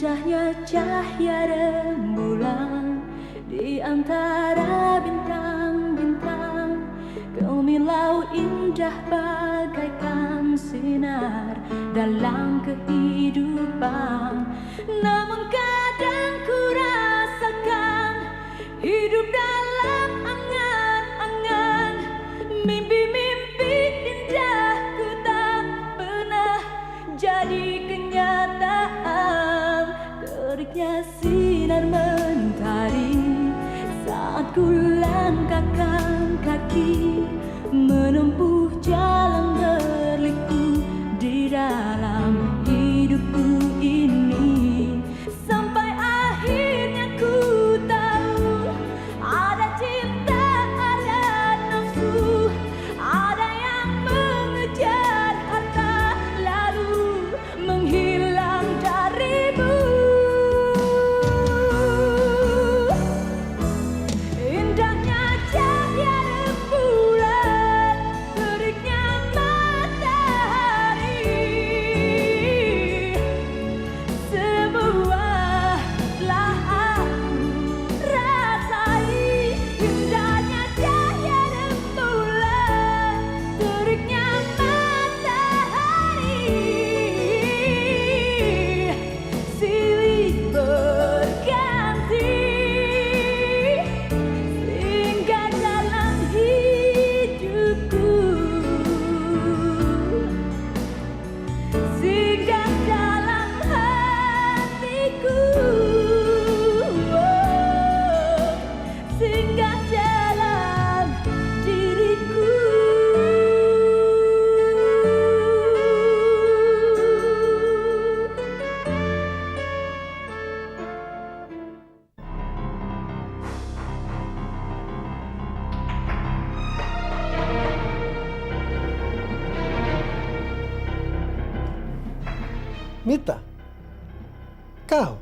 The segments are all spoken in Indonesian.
Indahnya cahaya rembulan di antara bintang-bintang. Gemilau indah bagaikan sinar dalam kehidupan. Namun kadang ku rasakan hidup dalam angan-angan. Mimpi-mimpi indahku tak pernah jadi kenyataan. Teriknya sinar mentari saat ku langkahkan kaki menempuh jalan berliku di dalam hidupku ini. Sampai akhirnya ku tahu ada cinta, ada nafsu, ada yang mengejar harta lalu menghilang darimu. Indahnya cahaya rembulan, teriknya matahari, sebuahlah aku rasai. Indahnya cahaya rembulan, teriknya matahari, silih berganti singgah dalam hidupku, singgah dalam hatiku, singgah dalam diriku. Mita, kau?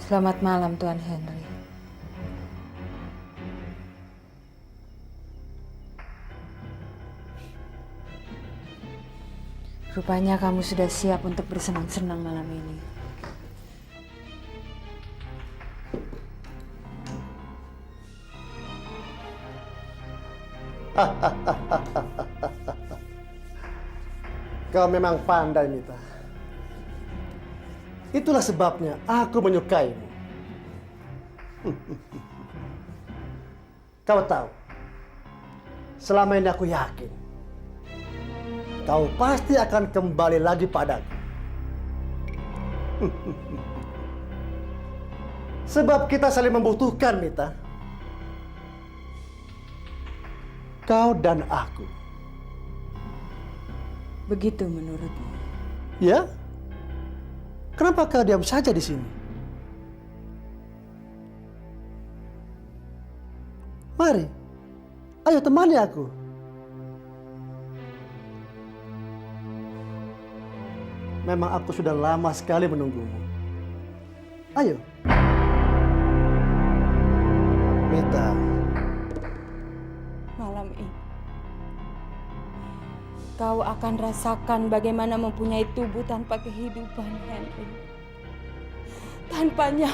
Selamat malam, Tuan Henry. Rupanya kamu sudah siap untuk bersenang-senang malam ini. Kau memang pandai, Mita. Itulah sebabnya aku menyukaimu. Kau tahu, selama ini aku yakin kau pasti akan kembali lagi padaku. Sebab kita saling membutuhkan, Mita. Kau dan aku. Begitu menurutmu? Ya? Kenapa kau diam saja di sini? Mari, ayo temani aku. Memang aku sudah lama sekali menunggumu. Ayo. Mita. Malam ini kau akan rasakan bagaimana mempunyai tubuh tanpa kehidupan, Henry. Tanpanya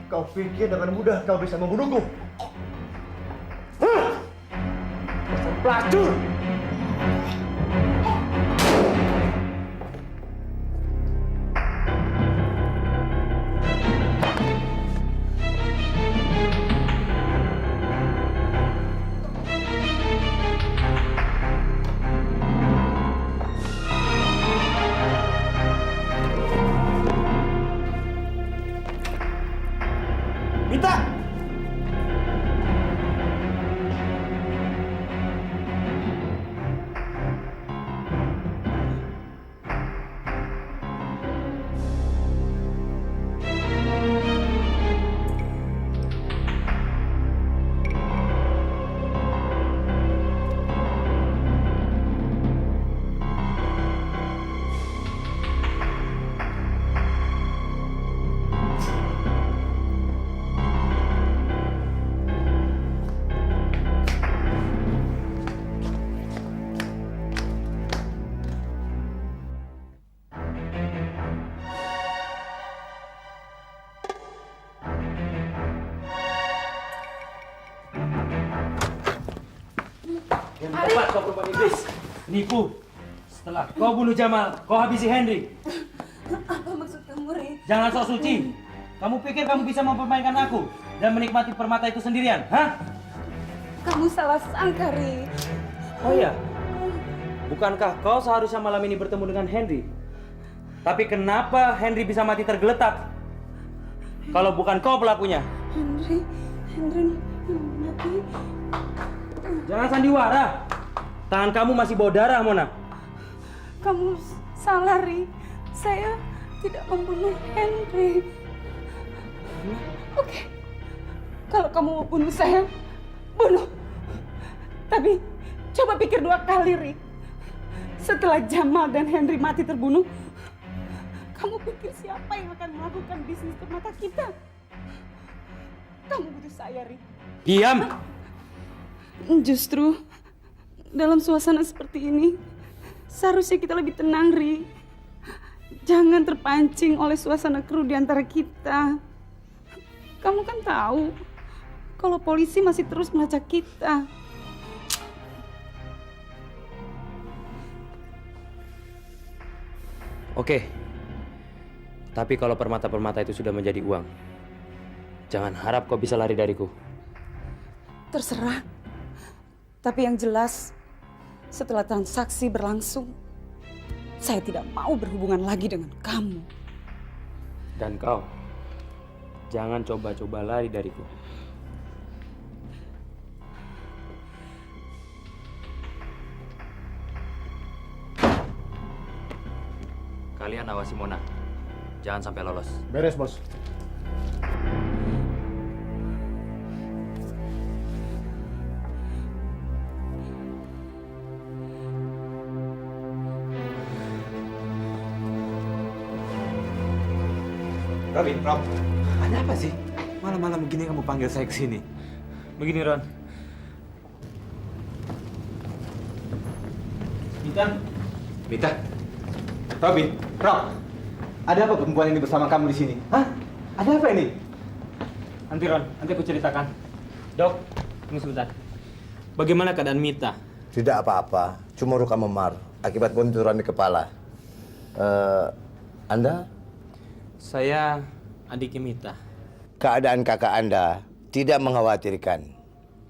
Kau pikir dengan mudah kau bisa membunuhku? Dasar pelacur! Mita! perempuan iblis. Nipu. Setelah kau bunuh Jamal, kau habisi Henry. Apa maksud kamu, Ri? Jangan sok suci. Kamu pikir kamu bisa mempermainkan aku dan menikmati permata itu sendirian, hah? Kamu salah sangka, Ri. Oh iya. Bukankah kau seharusnya malam ini bertemu dengan Henry? Tapi kenapa Henry bisa mati tergeletak? Kalau bukan kau pelakunya. Henry mati. Jangan sandiwara. Tangan kamu masih bau darah, Mona. Kamu salah, Ri. Saya tidak membunuh Henry. Oke. Kalau kamu mau bunuh saya, bunuh. Tapi coba pikir 2 kali, Ri. Setelah Jamal dan Henry mati terbunuh, kamu pikir siapa yang akan melakukan bisnis permata kita? Kamu butuh saya, Ri. Diam. Justru dalam suasana seperti ini, seharusnya kita lebih tenang, Ri. Jangan terpancing oleh suasana keruh di antara kita. Kamu kan tahu kalau polisi masih terus melacak kita. Oke. Tapi kalau permata-permata itu sudah menjadi uang, jangan harap kau bisa lari dariku. Terserah. Tapi yang jelas, setelah transaksi berlangsung, saya tidak mau berhubungan lagi dengan kamu. Dan kau, jangan coba-coba lari dariku. Kalian awasi Mona. Jangan sampai lolos. Beres, Bos. Rob, ada apa sih? Malam-malam begini kamu panggil saya ke sini. Begini, Ron. Mita, Robin, Rob, ada apa perempuan ini bersama kamu di sini? Hah? Ada apa ini? Nanti Ron, nanti aku ceritakan. Dok, tunggu sebentar. Bagaimana keadaan Mita? Tidak apa-apa, cuma luka memar akibat benturan di kepala. Anda? Saya adiknya Mita. Keadaan kakak Anda tidak mengkhawatirkan.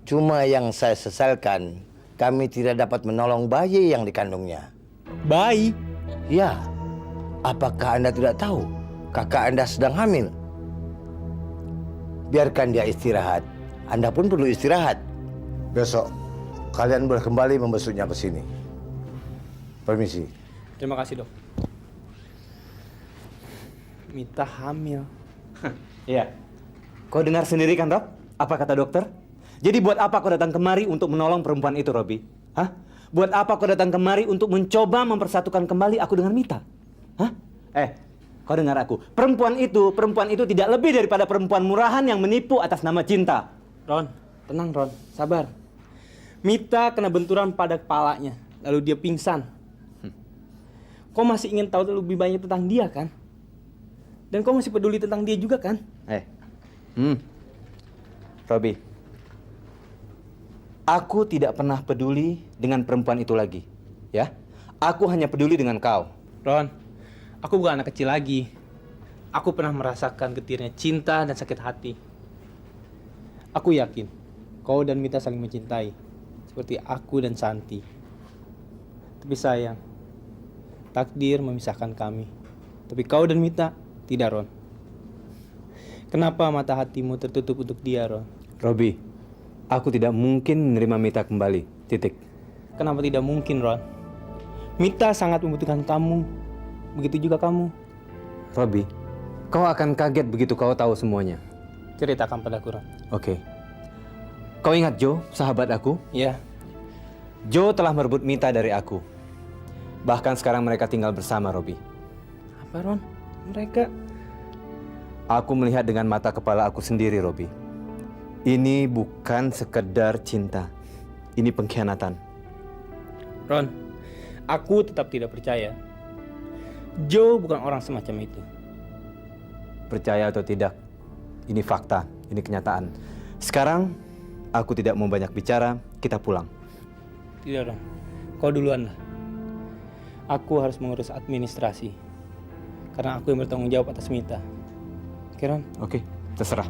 Cuma yang saya sesalkan, kami tidak dapat menolong bayi yang dikandungnya. Bayi? Ya, apakah Anda tidak tahu kakak Anda sedang hamil? Biarkan dia istirahat. Anda pun perlu istirahat. Besok, kalian boleh kembali membesuknya ke sini. Permisi. Terima kasih, Dok. Mita hamil. Iya. Kau dengar sendiri kan, Rob? Apa kata dokter? Jadi buat apa kau datang kemari untuk menolong perempuan itu, Robi? Hah? Buat apa kau datang kemari untuk mencoba mempersatukan kembali aku dengan Mita? Hah? Kau dengar aku. Perempuan itu tidak lebih daripada perempuan murahan yang menipu atas nama cinta. Ron, tenang Ron, sabar. Mita kena benturan pada kepalanya, lalu dia pingsan. Kau masih ingin tahu lebih banyak tentang dia kan? Dan kau masih peduli tentang dia juga kan? Robi, aku tidak pernah peduli dengan perempuan itu lagi. Ya, aku hanya peduli dengan kau. Ron, aku bukan anak kecil lagi. Aku pernah merasakan getirnya cinta dan sakit hati. Aku yakin kau dan Mita saling mencintai, seperti aku dan Santi. Tapi sayang, takdir memisahkan kami. Tapi kau dan Mita tidak, Ron. Kenapa mata hatimu tertutup untuk dia, Ron? Robi, aku tidak mungkin menerima Mita kembali. Titik. Kenapa tidak mungkin, Ron? Mita sangat membutuhkan kamu. Begitu juga kamu. Robi, kau akan kaget begitu kau tahu semuanya. Ceritakan padaku, Ron. Oke. Kau ingat Joe, sahabat aku? Iya. Joe telah merebut Mita dari aku. Bahkan sekarang mereka tinggal bersama, Robi. Apa, Ron? Mereka... Aku melihat dengan mata kepala aku sendiri, Robi. Ini bukan sekedar cinta. Ini pengkhianatan. Ron, aku tetap tidak percaya. Joe bukan orang semacam itu. Percaya atau tidak, ini fakta, ini kenyataan. Sekarang, aku tidak mau banyak bicara, kita pulang. Tidak, Ron. Kau duluan lah. Aku harus mengurus administrasi. Karena aku yang bertanggung jawab atas Mita. Oke, Ron? Oke, terserah.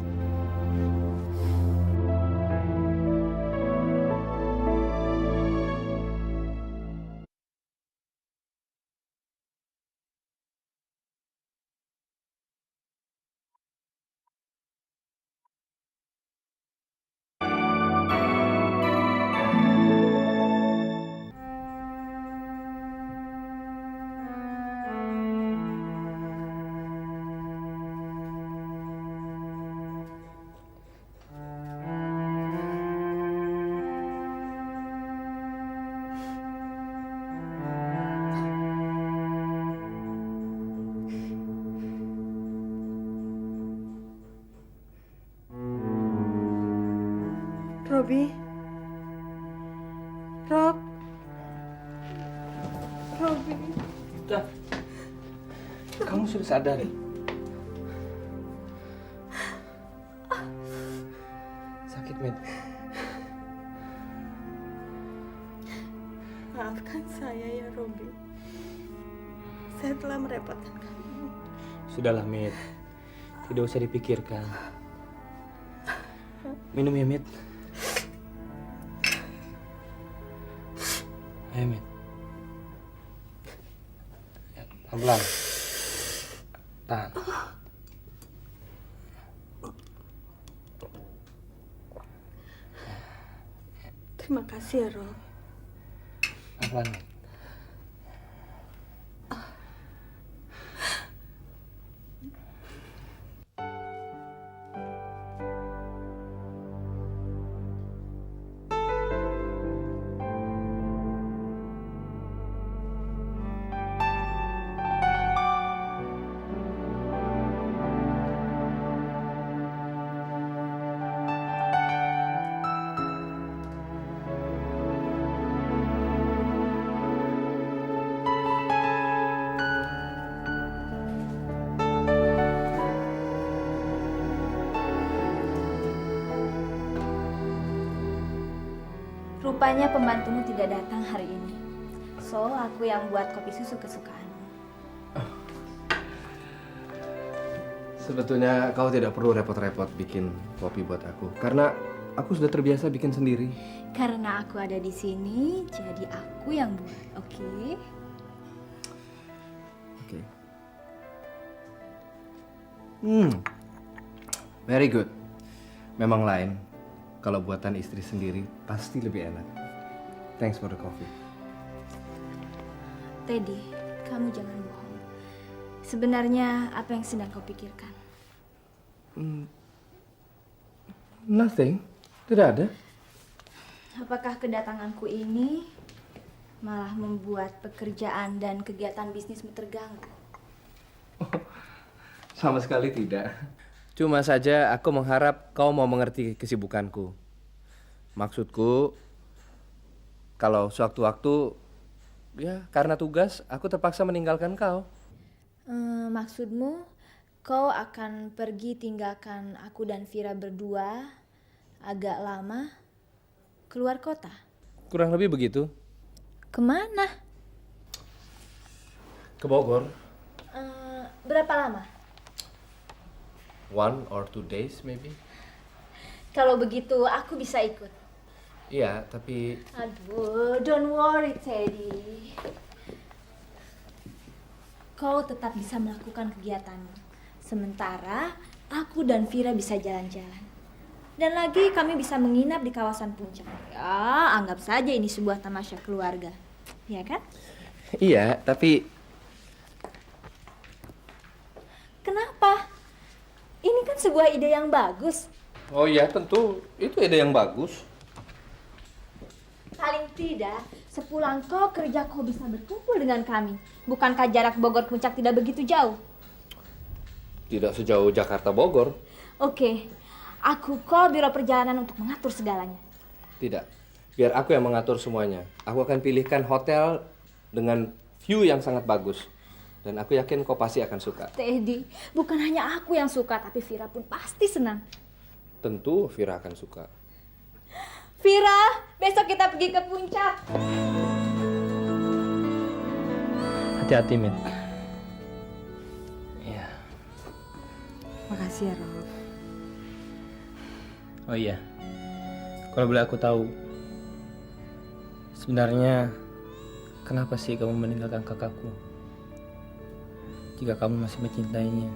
Robi. Rob. Robi. Mita, kamu sudah sadar ya? Sakit, Mit. Maafkan saya ya, Robi. Saya telah merepotkan kamu. Sudahlah, Mit. Tidak usah dipikirkan. Minum ya, Mit. Ayo, Mit. Ya, pelan-pelan. Tahan. Terima kasih ya, Rob. Pelan-pelan, Mit. Rupanya pembantumu tidak datang hari ini. So, aku yang buat kopi susu kesukaanmu. Sebetulnya kau tidak perlu repot-repot bikin kopi buat aku, karena aku sudah terbiasa bikin sendiri. Karena aku ada di sini, jadi aku yang buat, oke? Oke. Very good. Memang lain. Kalau buatan istri sendiri pasti lebih enak. Thanks for the coffee. Teddy, kamu jangan bohong. Sebenarnya apa yang sedang kau pikirkan? Nothing. Tidak ada. Apakah kedatanganku ini malah membuat pekerjaan dan kegiatan bisnismu terganggu? Sama sekali tidak. Cuma saja aku mengharap kau mau mengerti kesibukanku. Maksudku, kalau sewaktu-waktu, ya karena tugas, aku terpaksa meninggalkan kau. Maksudmu, kau akan pergi tinggalkan aku dan Vira berdua agak lama keluar kota? Kurang lebih begitu. Kemana? Ke Bogor. Berapa lama? 1 or 2 days maybe. Kalau begitu aku bisa ikut. Iya, tapi Aduh, don't worry Teddy. Kau tetap bisa melakukan kegiatanmu. Sementara aku dan Vira bisa jalan-jalan. Dan lagi kami bisa menginap di kawasan puncak. Ya, anggap saja ini sebuah tamasya keluarga. Ya kan? iya, tapi Kenapa? Ini kan sebuah ide yang bagus. oh iya tentu itu ide yang bagus. Paling tidak, sepulang kau kerja kau bisa berkumpul dengan kami. Bukankah jarak Bogor Puncak tidak begitu jauh? Tidak sejauh Jakarta Bogor. Oke, aku call biro perjalanan untuk mengatur segalanya. Tidak. Biar aku yang mengatur semuanya. Aku akan pilihkan hotel dengan view yang sangat bagus. Dan aku yakin kau pasti akan suka. Teddy, bukan hanya aku yang suka, tapi Vira pun pasti senang. Tentu Vira akan suka. Vira, besok kita pergi ke puncak. Hati-hati, Mit. Iya. Makasih ya, Rob. Oh iya. Kalau boleh aku tahu, sebenarnya kenapa sih kamu meninggalkan kakakku? Jika kamu masih mencintainya.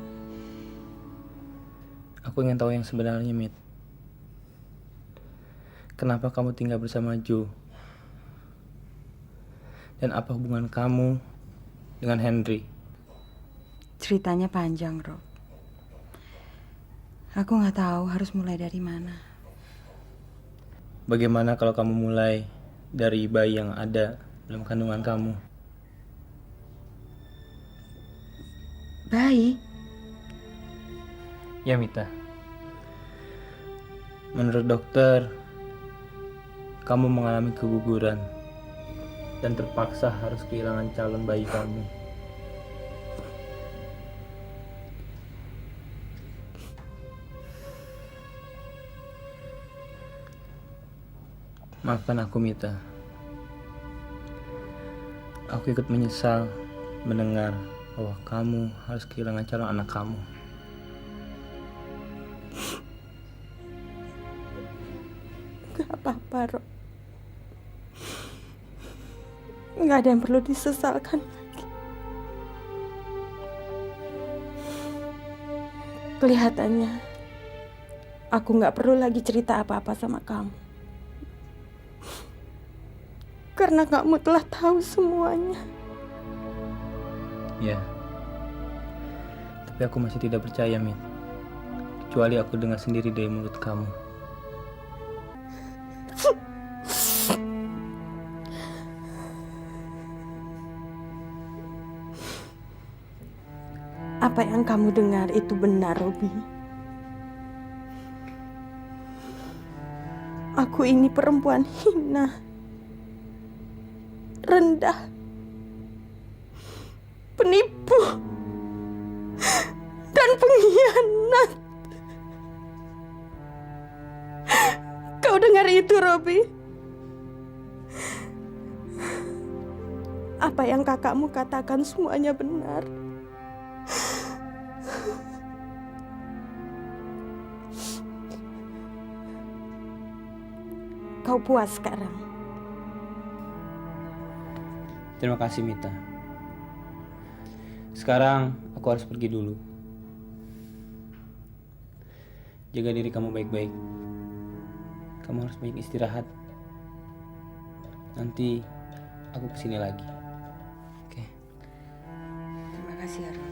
Aku ingin tahu yang sebenarnya, Mit. Kenapa kamu tinggal bersama Joe? Dan apa hubungan kamu dengan Henry? Ceritanya panjang, Rob. Aku nggak tahu harus mulai dari mana. Bagaimana kalau kamu mulai dari bayi yang ada dalam kandungan kamu? Bayi? Ya, Mita. Menurut dokter, kamu mengalami keguguran dan terpaksa harus kehilangan calon bayi kamu. Maafkan aku, Mita. Aku ikut menyesal mendengar bahwa kamu harus kehilangan calon anak kamu. Gak apa-apa, Rob. Gak ada yang perlu disesalkan lagi. Kelihatannya aku gak perlu lagi cerita apa-apa sama kamu. Karena kamu telah tahu semuanya. Ya. Tapi aku masih tidak percaya, Mit. Kecuali aku dengar sendiri dari mulut kamu. Apa yang kamu dengar itu benar, Robi. Aku ini perempuan hina, rendah, penipu, dan pengkhianat. Kau dengar itu, Robi? Apa yang kakakmu katakan semuanya benar. Kau puas sekarang? Terima kasih, Mita. Sekarang aku harus pergi dulu. Jaga diri kamu baik-baik. Kamu harus banyak istirahat. Nanti aku kesini lagi. Oke. Terima kasih, Rob.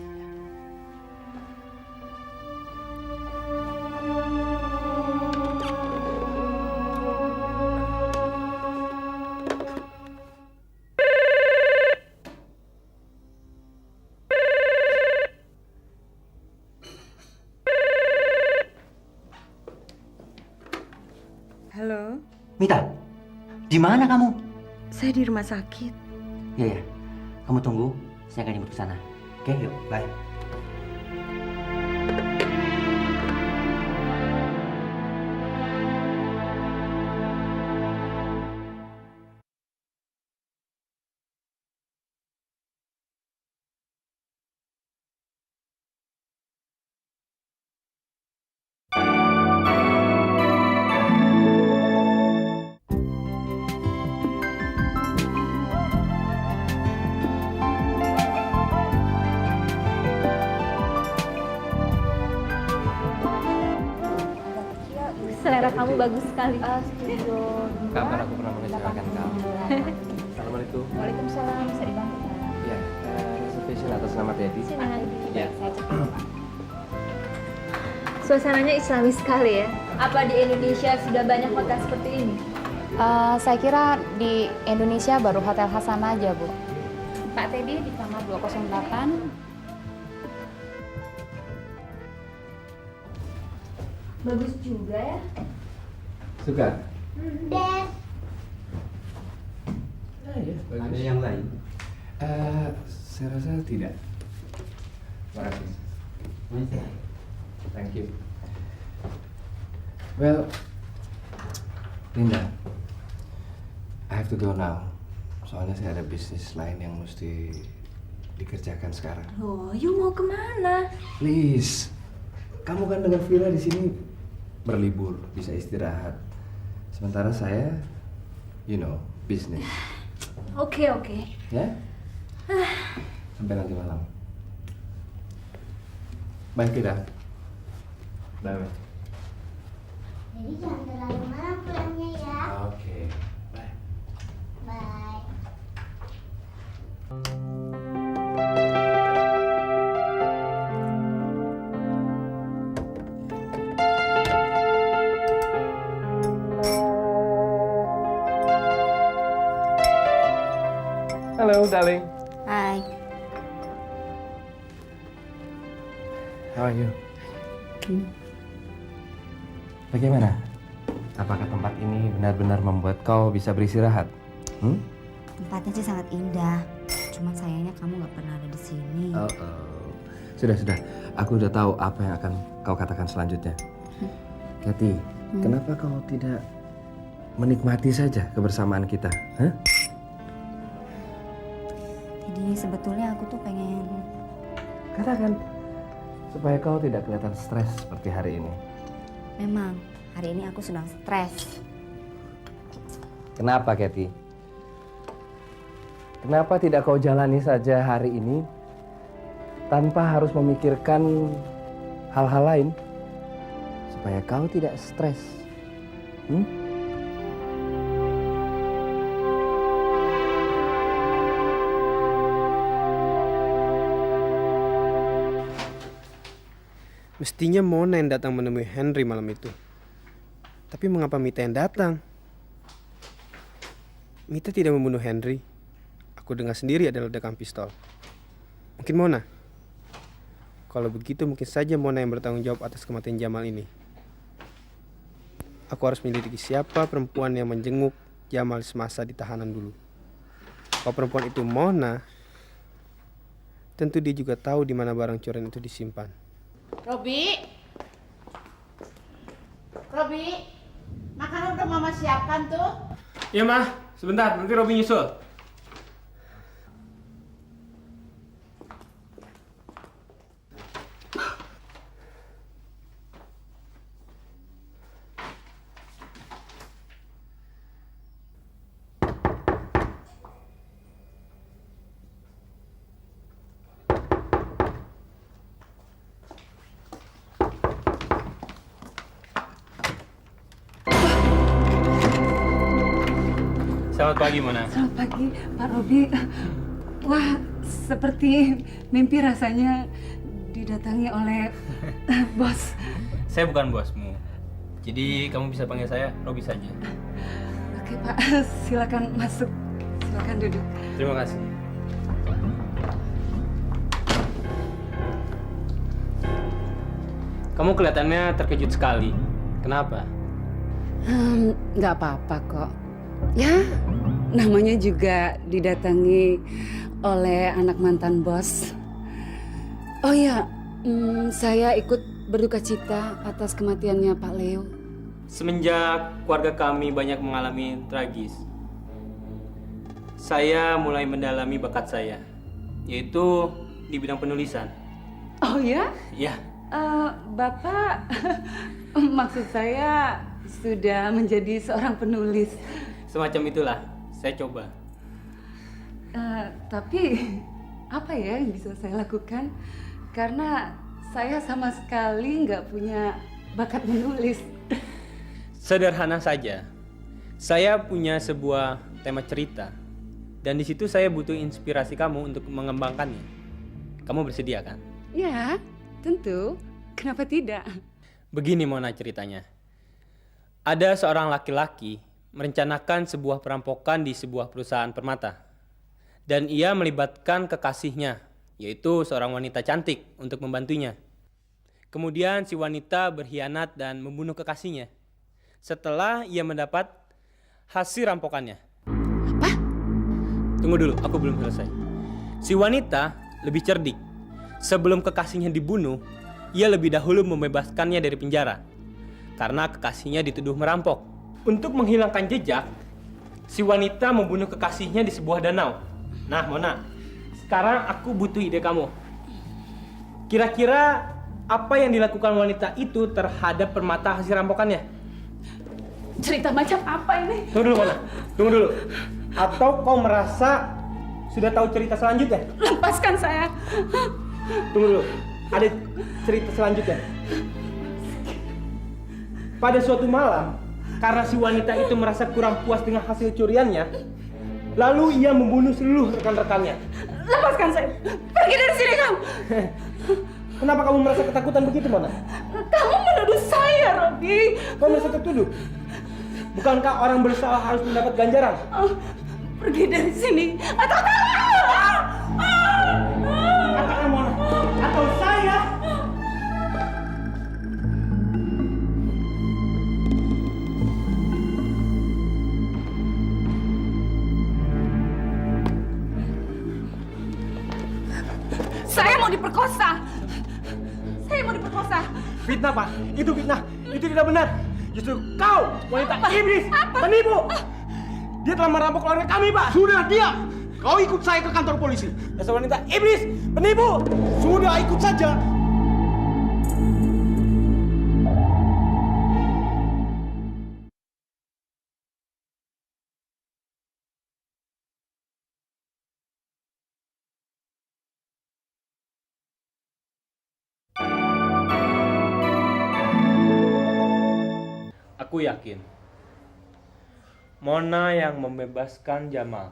Halo, Mita, di mana kamu? saya di rumah sakit. Ya, ya. Kamu tunggu, saya akan jemput ke sana. Oke, yuk, bye. Selera kamu bagus sekali. Setuju. Kapan aku pernah mengecewakan kamu? Assalamualaikum. Waalaikumsalam. Bisa dibantu, Pak? Ya, reservation atas nama Teddy. Silakan. Ya. Saya cek dulu, Pak. Suasananya islami sekali ya. Apa di Indonesia sudah banyak hotel seperti ini? Saya kira di Indonesia baru Hotel Hasan aja, Bu. Pak Teddy di kamar 208. Bagus juga ya. Suka? Dad. Ya, bagus. Ada yang lain? Saya rasa tidak. Terima kasih. Thank you. Well, Linda, I have to go now. Soalnya saya ada bisnis lain yang mesti dikerjakan sekarang. Oh, you mau kemana? Please, kamu kan dengan Vira di sini berlibur, bisa istirahat. Sementara saya, bisnis. Oke. Ya? Sampai nanti malam. Bye, Vira. Bye. Jadi jangan terlalu malam pulangnya ya. Oke. Bye. Bye. Hello, darling. Hai. How are you? Bagaimana? Apakah tempat ini benar-benar membuat kau bisa beristirahat? Tempatnya sih sangat indah. Cuman sayangnya kamu nggak pernah ada di sini. Sudah. Aku udah tahu apa yang akan kau katakan selanjutnya. Kathy, kenapa kau tidak menikmati saja kebersamaan kita? Hah? Jadi sebetulnya aku tuh pengen... Katakan, supaya kau tidak kelihatan stres seperti hari ini. Memang, hari ini aku sedang stres. Kenapa, Kathy? Kenapa tidak kau jalani saja hari ini tanpa harus memikirkan hal-hal lain supaya kau tidak stres? Mestinya Mona yang datang menemui Henry malam itu. Tapi mengapa Mita yang datang? Mita tidak membunuh Henry. Aku dengar sendiri ada ledakan pistol. Mungkin Mona. Kalau begitu mungkin saja Mona yang bertanggung jawab atas kematian Jamal ini. Aku harus menyelidiki siapa perempuan yang menjenguk Jamal semasa di tahanan dulu. Kalau perempuan itu Mona, tentu dia juga tahu di mana barang curian itu disimpan. Robi, makanan udah Mama siapkan tuh. Iya mah, sebentar nanti Robi nyusul. Selamat pagi, Mona. Selamat pagi, Pak Robi. Wah, seperti mimpi rasanya didatangi oleh bos. Saya bukan bosmu. Jadi kamu bisa panggil saya Robi saja. Oke, Pak. Silakan masuk. Silakan duduk. Terima kasih. Kamu kelihatannya terkejut sekali. Kenapa? Nggak apa-apa kok. Ya, namanya juga didatangi oleh anak mantan bos. Oh ya, saya ikut berduka cita atas kematiannya Pak Leo. Semenjak keluarga kami banyak mengalami tragis, saya mulai mendalami bakat saya, yaitu di bidang penulisan. Oh ya? Ya, Bapak, maksud saya sudah menjadi seorang penulis. semacam itulah. Saya coba. Tapi apa ya yang bisa saya lakukan? Karena saya sama sekali nggak punya bakat menulis. Sederhana saja. Saya punya sebuah tema cerita, dan di situ saya butuh inspirasi kamu untuk mengembangkannya. Kamu bersedia kan? Ya, tentu. Kenapa tidak? Begini Mona ceritanya. Ada seorang laki-laki merencanakan sebuah perampokan di sebuah perusahaan permata. Dan ia melibatkan kekasihnya, yaitu seorang wanita cantik untuk membantunya. Kemudian si wanita berkhianat dan membunuh kekasihnya. Setelah ia mendapat hasil rampokannya. Apa? Tunggu dulu, aku belum selesai. Si wanita lebih cerdik. Sebelum kekasihnya dibunuh, ia lebih dahulu membebaskannya dari penjara. Karena kekasihnya dituduh merampok. Untuk menghilangkan jejak, si wanita membunuh kekasihnya di sebuah danau. Nah, Mona, Sekarang aku butuh ide kamu. Kira-kira apa yang dilakukan wanita itu terhadap permata hasil rampokannya? Cerita macam apa ini? Tunggu dulu, Mona. Tunggu dulu. Atau kau merasa sudah tahu cerita selanjutnya? Lepaskan saya. Tunggu dulu. Ada cerita selanjutnya. Pada suatu malam, karena si wanita itu merasa kurang puas dengan hasil curiannya, lalu ia membunuh seluruh rekan-rekannya. Lepaskan saya. Pergi dari sini kamu. Kenapa kamu merasa ketakutan begitu, Mona? Kamu menuduh saya, Robi. Kau merasa tertuduh? Bukankah orang bersalah harus mendapat ganjaran? Pergi dari sini atau kamu. Katakan, Mona. Atau saya. Saya mau diperkosa. Saya mau diperkosa. Fitnah, Pak. Itu fitnah. Itu tidak benar. Justru kau, wanita iblis, penipu. Dia telah merampok keluarga kami, Pak. Sudah, diam! Kau ikut saya ke kantor polisi. Dasar wanita iblis, penipu. Sudah, ikut saja. Aku yakin Mona yang membebaskan Jamal,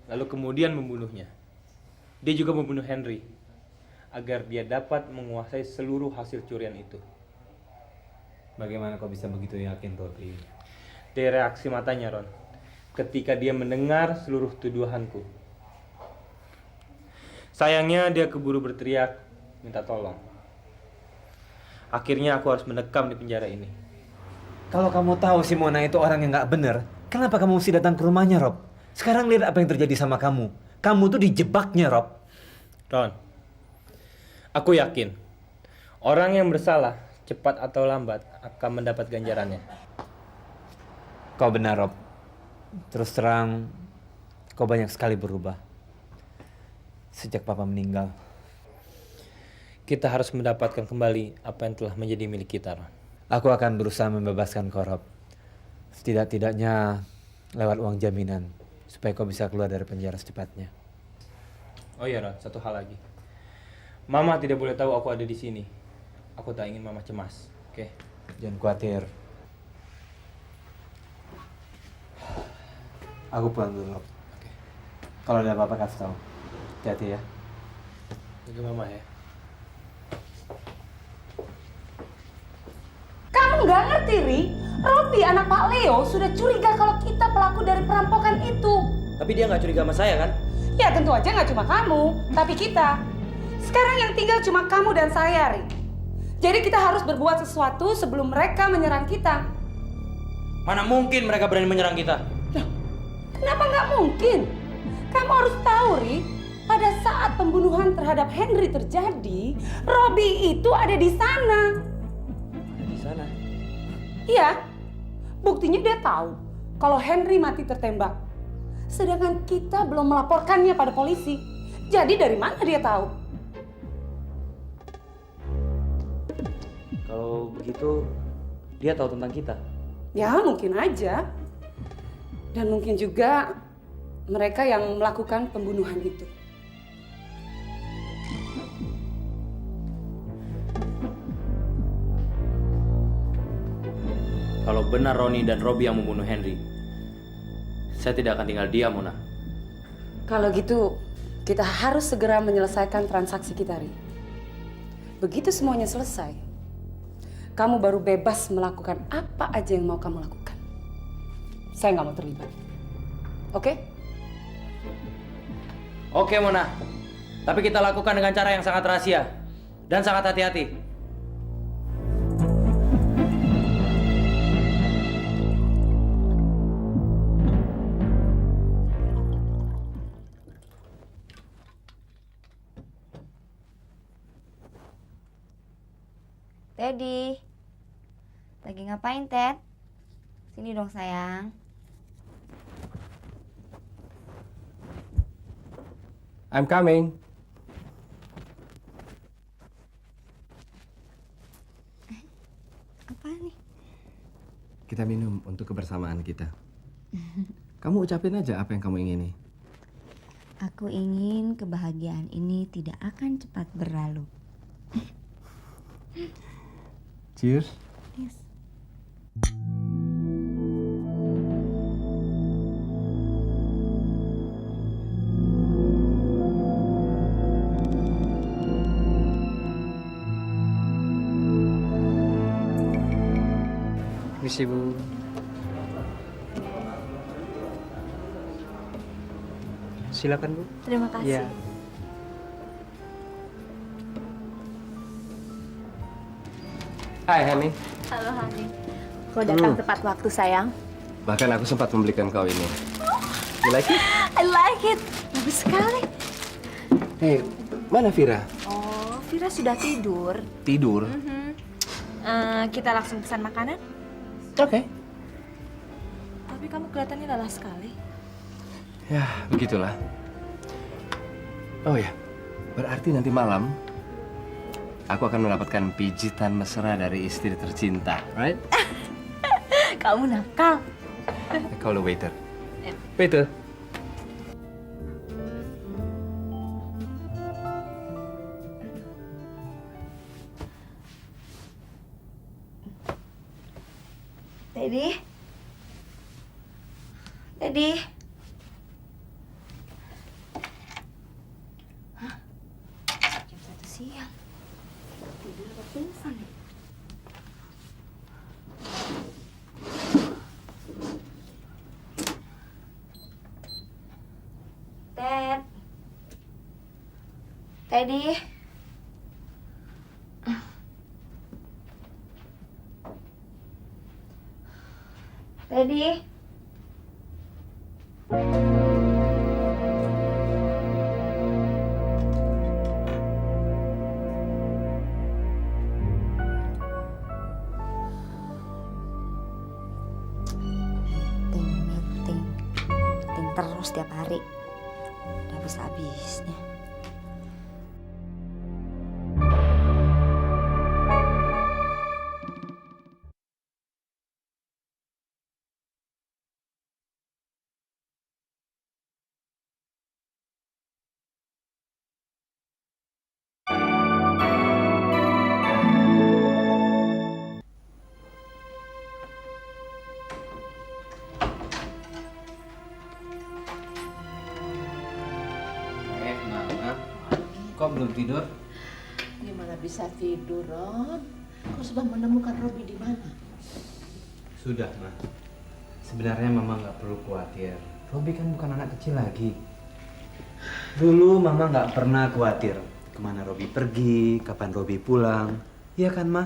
lalu kemudian membunuhnya. Dia juga membunuh Henry agar dia dapat menguasai seluruh hasil curian itu. Bagaimana kau bisa begitu yakin, Robi? Dari reaksi matanya, Ron, ketika dia mendengar seluruh tuduhanku. Sayangnya dia keburu berteriak minta tolong. Akhirnya aku harus mendekam di penjara ini. Kalau kamu tahu si Mona itu orang yang nggak bener, kenapa kamu mesti datang ke rumahnya, Rob? Sekarang lihat apa yang terjadi sama kamu. Kamu tuh dijebaknya, Rob. Ron, aku yakin orang yang bersalah cepat atau lambat akan mendapat ganjarannya. Kau benar, Rob. Terus terang, kau banyak sekali berubah sejak Papa meninggal. Kita harus mendapatkan kembali apa yang telah menjadi milik kita, Ron. Aku akan berusaha membebaskan kau, Rob. Setidak-tidaknya lewat uang jaminan supaya kau bisa keluar dari penjara secepatnya. Oh iya, Ron, satu hal lagi. Mama tidak boleh tahu aku ada di sini. Aku tak ingin Mama cemas. Oke? Jangan khawatir. Aku pulang dulu, Rob. Oke. Kalau ada apa-apa kasih tahu. Hati-hati ya. Jaga Mama ya. Kamu nggak ngerti, Ri? Robi, anak Pak Leo, sudah curiga kalau kita pelaku dari perampokan itu. Tapi dia nggak curiga sama saya kan? Ya tentu aja nggak cuma kamu, tapi kita. Sekarang yang tinggal cuma kamu dan saya, Ri. Jadi kita harus berbuat sesuatu sebelum mereka menyerang kita. Mana mungkin mereka berani menyerang kita? Kenapa nggak mungkin? Kamu harus tahu, Ri. Pada saat pembunuhan terhadap Henry terjadi, Robi itu ada di sana. Ada di sana? Iya, buktinya dia tahu kalau Henry mati tertembak. Sedangkan kita belum melaporkannya pada polisi. Jadi dari mana dia tahu? Kalau begitu, dia tahu tentang kita. Ya mungkin aja. Dan mungkin juga mereka yang melakukan pembunuhan itu. Kalau benar Roni dan Robi yang membunuh Henry, saya tidak akan tinggal diam, Mona. Kalau gitu, kita harus segera menyelesaikan transaksi kita, Ri. Begitu semuanya selesai, kamu baru bebas melakukan apa aja yang mau kamu lakukan. Saya nggak mau terlibat. Oke? Oke, Mona. Tapi kita lakukan dengan cara yang sangat rahasia dan sangat hati-hati. Teddy, lagi ngapain, Ted? Sini dong, sayang. I'm coming. Apa nih? Kita minum untuk kebersamaan kita. Kamu ucapin aja apa yang kamu ingini. Aku ingin kebahagiaan ini tidak akan cepat berlalu. Cheers. Yes. Misi Bu. Silakan Bu. Terima kasih. Iya. Hai, Hani. Halo Hani. Kau datang tepat waktu sayang. Bahkan aku sempat membelikan kau ini. You like it? I like it. Bagus sekali. Hey, mana Vira? Oh, Vira sudah tidur. Tidur? Kita langsung pesan makanan. Oke. Tapi kamu kelihatannya lelah sekali. Ya, begitulah. Oh ya, berarti nanti malam aku akan mendapatkan pijitan mesra dari istri tercinta, right? Kamu nakal. I call the waiter. Waiter. Daddy. Daddy. Hah? Jam 1 siang. Tidur apa pingsan ya? Ted. Teddy. Teddy. Meeting terus tiap hari. Udah habis-habisnya. Mama. Kok belum tidur? Gimana bisa tidur, Ron? Kau sudah menemukan Robi di mana? Sudah, Ma. Sebenarnya Mama nggak perlu khawatir. Robi kan bukan anak kecil lagi. Dulu Mama nggak pernah khawatir kemana Robi pergi, kapan Robi pulang. Iya kan, Ma?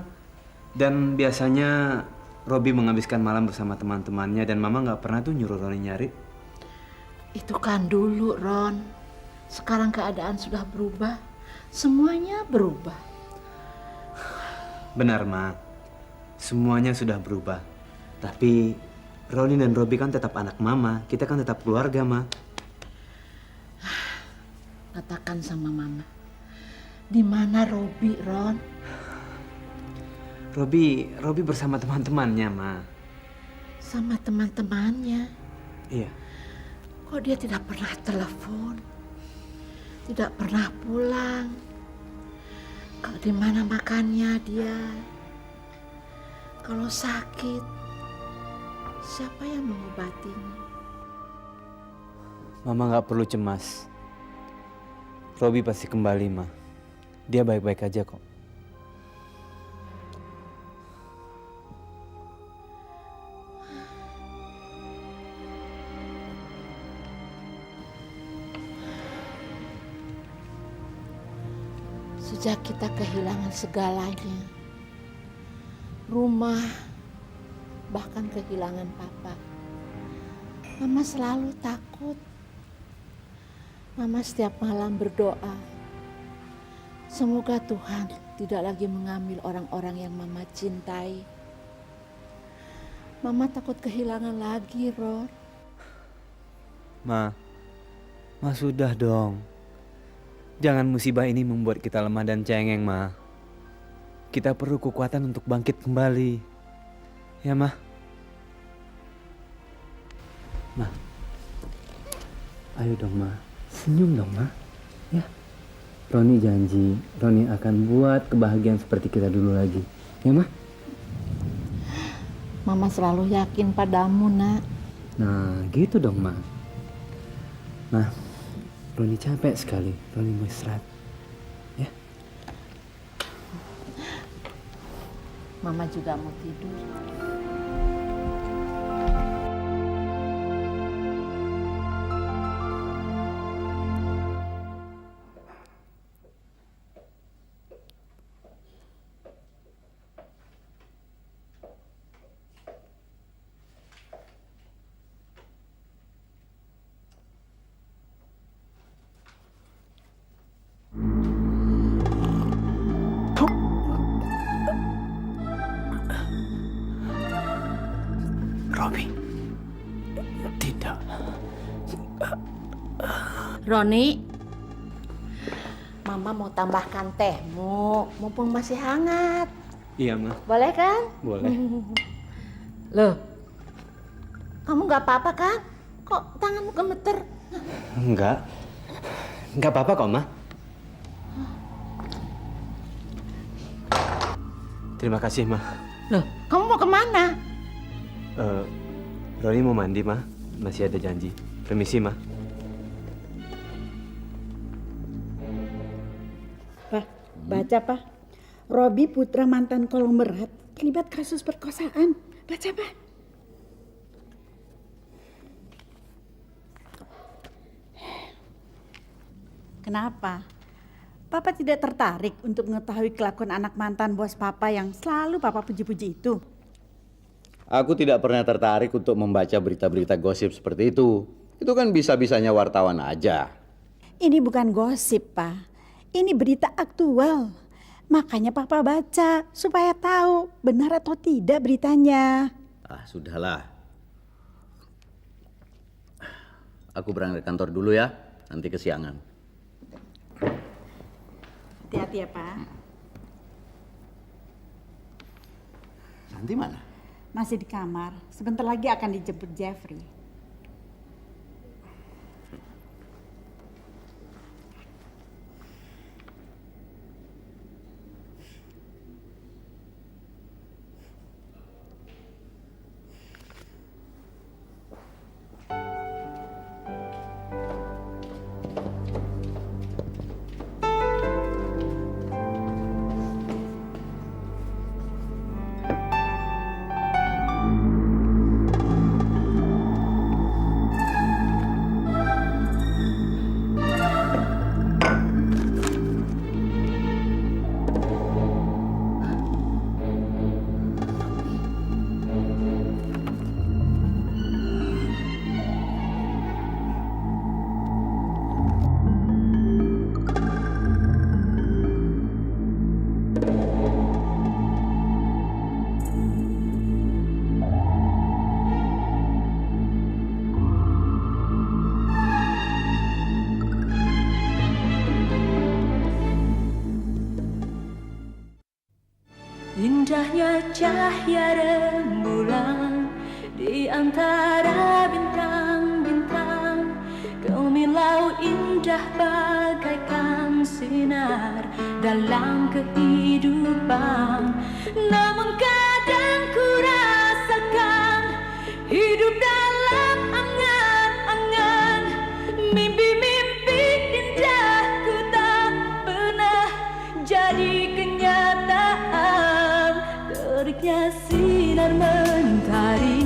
Dan biasanya Robi menghabiskan malam bersama teman-temannya dan Mama nggak pernah tuh nyuruh Roni nyari. Itu kan dulu, Ron. Sekarang keadaan sudah berubah. Semuanya berubah. Benar, Ma. Semuanya sudah berubah. Tapi Roni dan Robi kan tetap anak Mama. Kita kan tetap keluarga, Ma. Katakan sama Mama. Di mana Robi, Ron? Robi bersama teman-temannya, Ma. Sama teman-temannya. Iya. Kok dia tidak pernah telepon? Tidak pernah pulang? Kalau di mana makannya dia? Kalau sakit, siapa yang mengobatinya? Mama nggak perlu cemas. Robi pasti kembali, Ma. Dia baik-baik aja kok. Sejak kita kehilangan segalanya, rumah, bahkan kehilangan papa, Mama selalu takut. Mama setiap malam berdoa, semoga Tuhan tidak lagi mengambil orang-orang yang Mama cintai. Mama takut kehilangan lagi, Ron. Ma sudah dong. Jangan musibah ini membuat kita lemah dan cengeng, Ma. Kita perlu kekuatan untuk bangkit kembali. Ya, Ma? Ma. Ayo dong, Ma. Senyum dong, Ma. Ya. Roni janji, Roni akan buat kebahagiaan seperti kita dulu lagi. Ya, Ma? Mama selalu yakin padamu, Nak. Nah, gitu dong, Ma. Ma, Roni capek sekali. Roni mau istirahat. Ya. Mama juga mau tidur. Robi. Tidak. Roni, Mama mau tambahkan tehmu, mumpung masih hangat. Iya, Ma. Boleh kan? Boleh. Loh, kamu nggak apa-apa kan? Kok tanganmu gemeter? Enggak. Enggak apa-apa kok, Ma. Terima kasih, Ma. Loh, kamu mau kemana? Roni mau mandi, Ma. Masih ada janji. Permisi, Ma. Pak, baca, Pak. Robi putra mantan konglomerat terlibat kasus perkosaan. Baca, Pak. Kenapa? Papa tidak tertarik untuk mengetahui kelakuan anak mantan bos Papa yang selalu Papa puji-puji itu? Aku tidak pernah tertarik untuk membaca berita-berita gosip seperti itu. Itu kan bisa-bisanya wartawan aja. Ini bukan gosip, Pak. Ini berita aktual. Makanya Papa baca supaya tahu benar atau tidak beritanya. Ah, sudahlah. Aku berangkat kantor dulu ya. Nanti kesiangan. Hati-hati ya, Pak. Nanti mana? Masih di kamar. Sebentar lagi akan dijemput Jeffrey. Indahnya cahaya rembulan di antara bintang-bintang, gemilau indah bagaikan sinar dalam kehidupan. Namun kadang ku rasakan hidup dalam angan-angan, mimpi-mimpi indahku tak pernah jadi kenyataan. Teriknya sinar mentari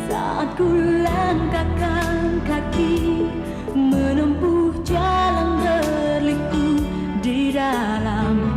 saat ku langkahkan kaki menempuh jalan berliku di dalam